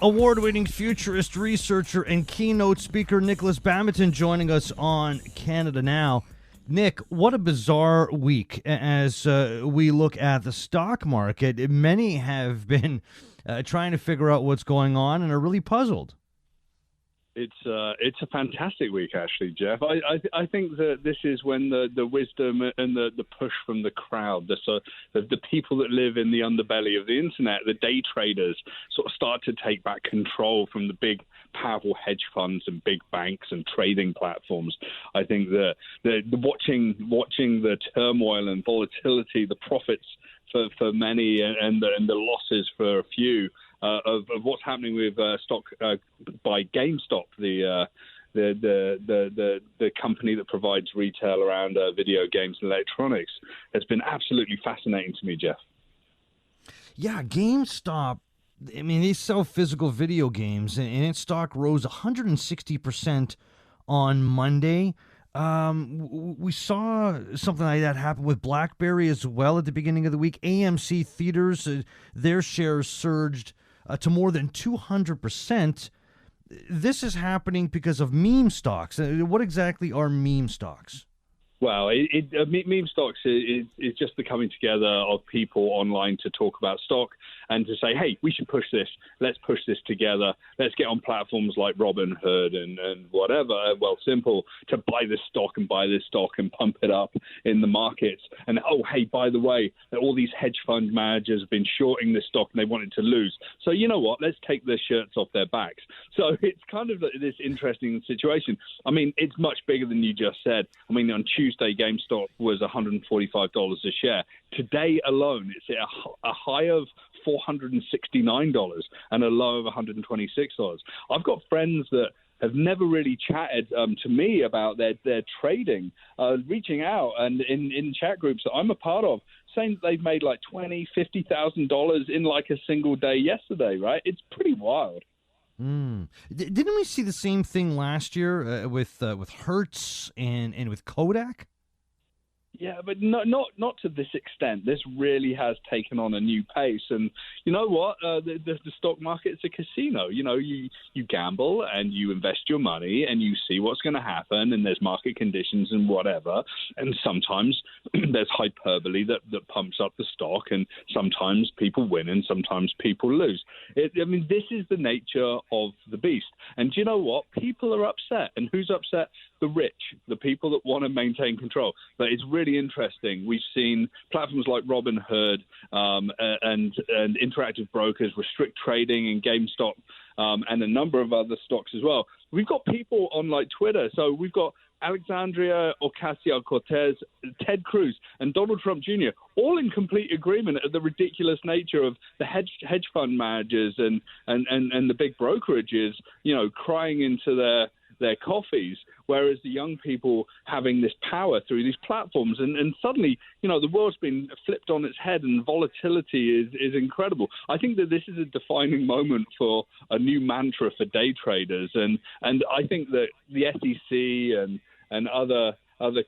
Award-winning futurist researcher and keynote speaker Nikolas Badminton joining us on Canada Now. Nick, what a bizarre week as we look at the stock market. Many have been trying to figure out what's going on and are really puzzled. It's a fantastic week, actually, Jeff. I think that this is when the wisdom and the push from the crowd, the people that live in the underbelly of the internet, the day traders, sort of start to take back control from the big, powerful hedge funds and big banks and trading platforms. I think that watching the turmoil and volatility, the profits for many and the losses for a few. Of what's happening with stock by GameStop, the company that provides retail around video games and electronics, has been absolutely fascinating to me, Jeff. Yeah, GameStop. I mean, they sell physical video games, and its stock rose 160% on Monday. We saw something like that happen with BlackBerry as well at the beginning of the week. AMC Theaters, their shares surged to more than 200%. This is happening because of meme stocks. What exactly are meme stocks? Well, meme stocks is just the coming together of people online to talk about stock and to say, hey, we should push this. Let's push this together. Let's get on platforms like Robinhood and whatever, Simple, to buy this stock and pump it up in the markets. And, oh, hey, by the way, all these hedge fund managers have been shorting this stock and they want it to lose. So you know what? Let's take their shirts off their backs. So it's kind of this interesting situation. I mean, it's much bigger than you just said. I mean, on Tuesday, GameStop was $145 a share. Today alone, it's at a high of $469 and a low of $126. I've got friends that have never really chatted to me about their trading, reaching out and in chat groups that I'm a part of, saying they've made like $20,000, $50,000 in like a single day yesterday, right? It's pretty wild. Didn't we see the same thing last year with Hertz and with Kodak? Yeah, but not to this extent. This really has taken on a new pace. And you know what? The stock market's a casino. You know, you gamble and you invest your money and you see what's going to happen, and there's market conditions and whatever. And sometimes there's hyperbole that pumps up the stock, and sometimes people win and sometimes people lose. I mean, this is the nature of the beast. And do you know what? People are upset. And who's upset? The rich, the people that want to maintain control. But it's really interesting. We've seen platforms like Robinhood and interactive brokers restrict trading in GameStop and a number of other stocks as well. We've got people on like Twitter. So we've got Alexandria Ocasio-Cortez, Ted Cruz, and Donald Trump Jr. all in complete agreement of the ridiculous nature of the hedge fund managers and the big brokerages, you know, crying into their coffees, whereas the young people having this power through these platforms. And suddenly, you know, the world's been flipped on its head and volatility is incredible. I think that this is a defining moment for a new mantra for day traders. And I think that the SEC and other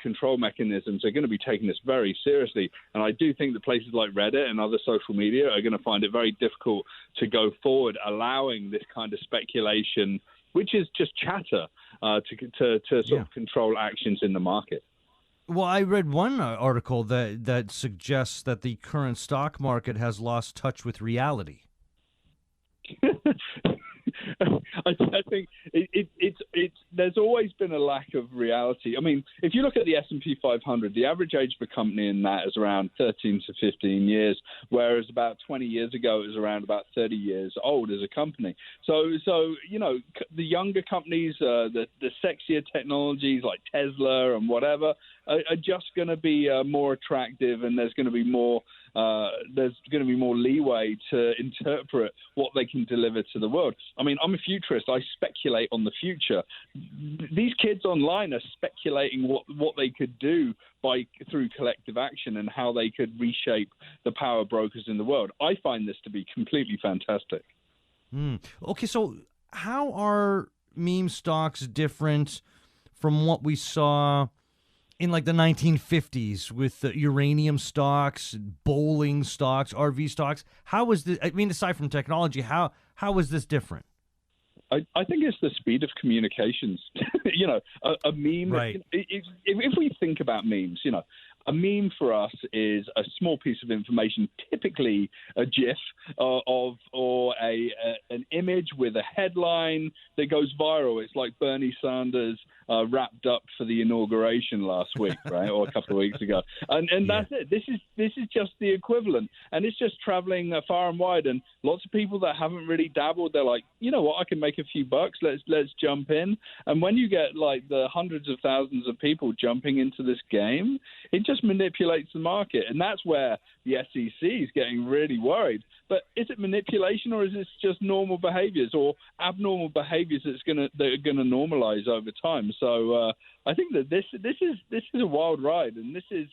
control mechanisms are going to be taking this very seriously. And I do think that places like Reddit and other social media are going to find it very difficult to go forward, allowing this kind of speculation, which is just chatter, to sort of control actions in the market. Well, I read one article that suggests that the current stock market has lost touch with reality. I think it's there's always been a lack of reality. I mean, if you look at the S&P 500, the average age of a company in that is around 13 to 15 years, whereas about 20 years ago it was around about 30 years old as a company. So you know, the younger companies, the sexier technologies like Tesla and whatever are just going to be more attractive, and there's going to be more leeway to interpret what they can deliver to the world. I mean, I'm a futurist. I speculate on the future. These kids online are speculating what they could do through collective action and how they could reshape the power brokers in the world. I find this to be completely fantastic. Okay, so how are meme stocks different from what we saw in like the 1950s with uranium stocks, bowling stocks, RV stocks. How was this? I mean, aside from technology, how was this different? I think it's the speed of communications. A meme. Right. If we think about memes, a meme for us is a small piece of information, typically a GIF or an image with a headline that goes viral. It's like Bernie Sanders wrapped up for the inauguration last week, right, or a couple of weeks ago, and that's it. This is just the equivalent, and it's just traveling far and wide. And lots of people that haven't really dabbled, they're like, you know what, I can make a few bucks. Let's jump in. And when you get like the hundreds of thousands of people jumping into this game, it just manipulates the market, and that's where the SEC is getting really worried. But is it manipulation, or is this just normal behaviors or abnormal behaviors that are gonna normalize over time? So I think that this is a wild ride, and this is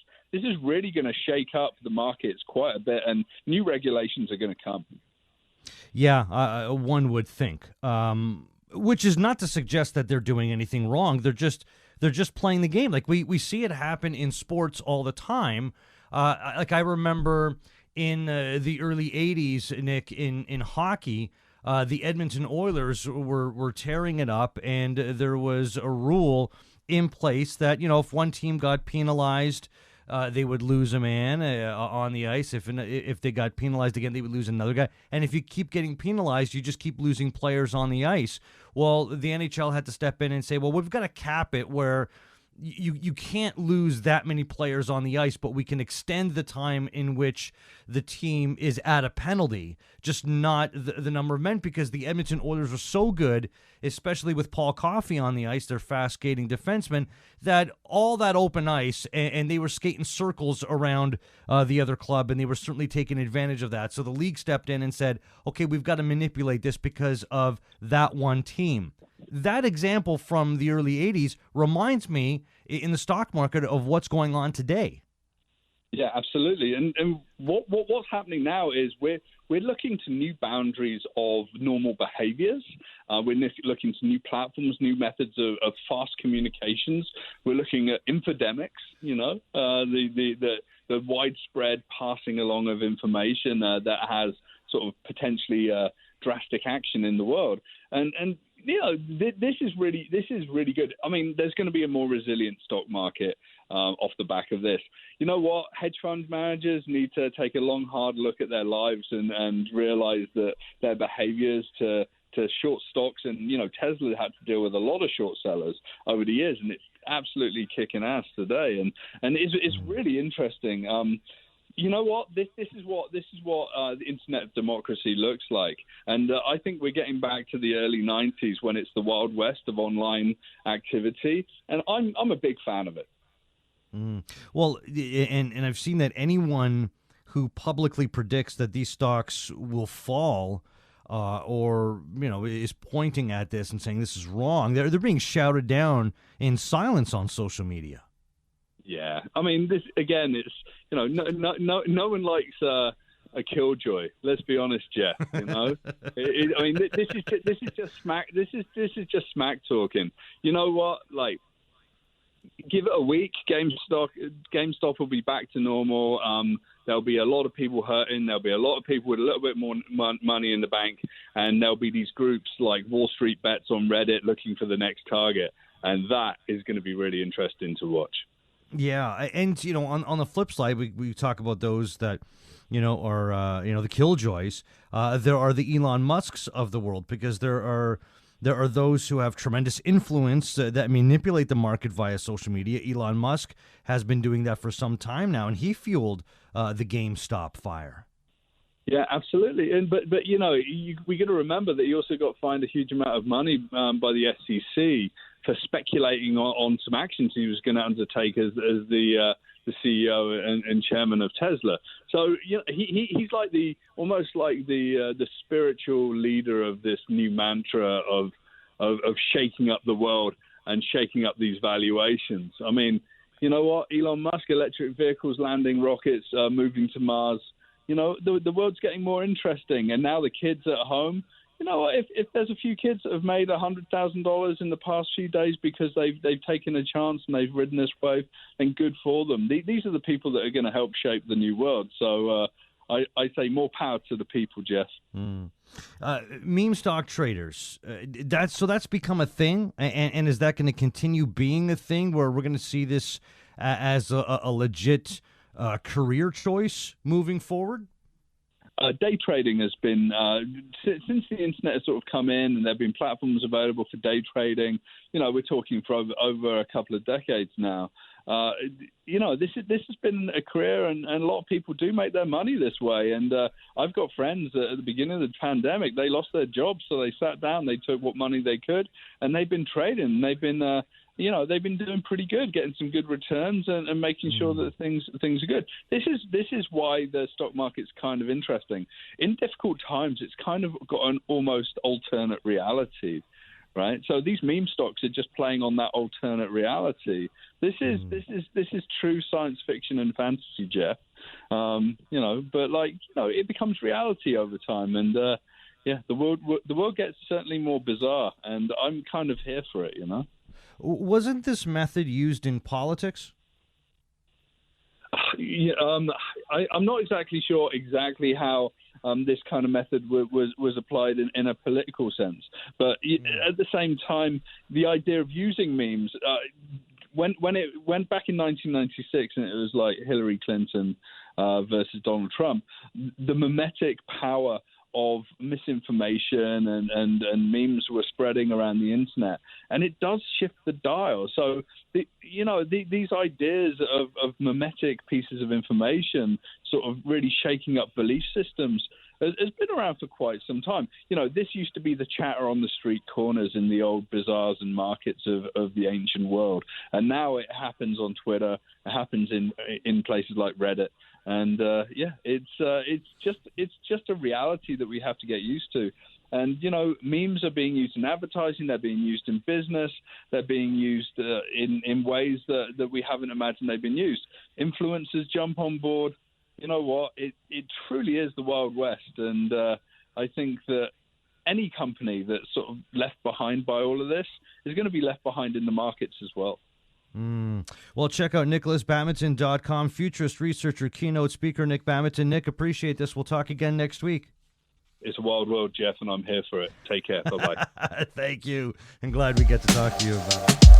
really going to shake up the markets quite a bit, and new regulations are going to come. Yeah, one would think. Which is not to suggest that they're doing anything wrong. They're just playing the game. Like we see it happen in sports all the time. Like I remember in the early 80s, Nick, in hockey, the Edmonton Oilers were tearing it up, and there was a rule in place that, if one team got penalized, they would lose a man on the ice. If they got penalized again, they would lose another guy. And if you keep getting penalized, you just keep losing players on the ice. Well, the NHL had to step in and say, well, we've got to cap it where you can't lose that many players on the ice, but we can extend the time in which the team is at a penalty, just not the number of men, because the Edmonton Oilers are so good, especially with Paul Coffey on the ice, their fast-skating defenseman, that all that open ice, and they were skating circles around the other club, and they were certainly taking advantage of that. So the league stepped in and said, okay, we've got to manipulate this because of that one team. That example from the early 80s reminds me in the stock market of what's going on today. Yeah, absolutely. And what's happening now is we're looking to new boundaries of normal behaviors. We're looking to new platforms, new methods of fast communications. We're looking at infodemics, the widespread passing along of information that has sort of potentially drastic action in the world. And this is really good. I mean, there's going to be a more resilient stock market off the back of this. You know what? Hedge fund managers need to take a long, hard look at their lives and realize that their behaviors to short stocks, and Tesla had to deal with a lot of short sellers over the years, and it's absolutely kicking ass today. And it's really interesting. You know what? This is what the internet of democracy looks like, and I think we're getting back to the early '90s when it's the Wild West of online activity, and I'm a big fan of it. Well, and I've seen that anyone who publicly predicts that these stocks will fall, or is pointing at this and saying this is wrong, they're being shouted down in silence on social media. Yeah, I mean, this again. It's no one likes a killjoy. Let's be honest, Jeff. I mean, this is just smack. This is just smack talking. You know what? Like, give it a week. GameStop will be back to normal. There'll be a lot of people hurting. There'll be a lot of people with a little bit more money in the bank, and there'll be these groups like Wall Street Bets on Reddit looking for the next target, and that is going to be really interesting to watch. Yeah, and on the flip side, we talk about those that are the Killjoys. There are the Elon Musks of the world, because there are those who have tremendous influence that manipulate the market via social media. Elon Musk has been doing that for some time now, and he fueled the GameStop fire. Yeah, absolutely. And but we got to remember that he also got fined a huge amount of money by the SEC for speculating on some actions he was going to undertake as the CEO and chairman of Tesla. So he's like almost like the spiritual leader of this new mantra of shaking up the world and shaking up these valuations. I mean, you know what? Elon Musk, electric vehicles, landing rockets, moving to Mars. The world's getting more interesting, and now the kids at home, you know what? If there's a few kids that have made $100,000 in the past few days because they've taken a chance and they've ridden this wave, then good for them. These are the people that are going to help shape the new world. So I say more power to the people, Jeff. Meme stock traders, that's become a thing, and is that going to continue being a thing where we're going to see this as a legit career choice moving forward? Day trading has been, since the internet has sort of come in and there have been platforms available for day trading, you know, we're talking for over a couple of decades now. You know, this has been a career, and a lot of people do make their money this way. And I've got friends that at the beginning of the pandemic, they lost their jobs, so they sat down, they took what money they could, and they've been trading. They've been they've been doing pretty good, getting some good returns and making sure that things are good. This is why the stock market's kind of interesting. In difficult times, it's kind of got an almost alternate reality, right? So these meme stocks are just playing on that alternate reality. This is true science fiction and fantasy, Jeff. You know, but it becomes reality over time, and the world gets certainly more bizarre, and I'm kind of here for it, you know. Wasn't this method used in politics? I'm not exactly sure how this kind of method was applied in a political sense. But at the same time, the idea of using memes, when it went back in 1996 and it was like Hillary Clinton versus Donald Trump, the mimetic power of misinformation and memes were spreading around the internet, and it does shift the dial. So these ideas of mimetic pieces of information sort of really shaking up belief systems has been around for quite some time. You know, this used to be the chatter on the street corners in the old bazaars and markets of the ancient world, and now it happens on Twitter. It happens in places like Reddit. And it's just a reality that we have to get used to. And you know, memes are being used in advertising. They're being used in business. They're being used in ways that we haven't imagined they've been used. Influencers jump on board. You know what? It truly is the Wild West. And I think that any company that's sort of left behind by all of this is going to be left behind in the markets as well. Well, check out NikolasBadminton.com. Futurist researcher, keynote speaker Nick Badminton. Nick, appreciate this. We'll talk again next week. It's a wild world, Jeff, and I'm here for it. Take care. Bye-bye. Thank you. And glad we get to talk to you about it.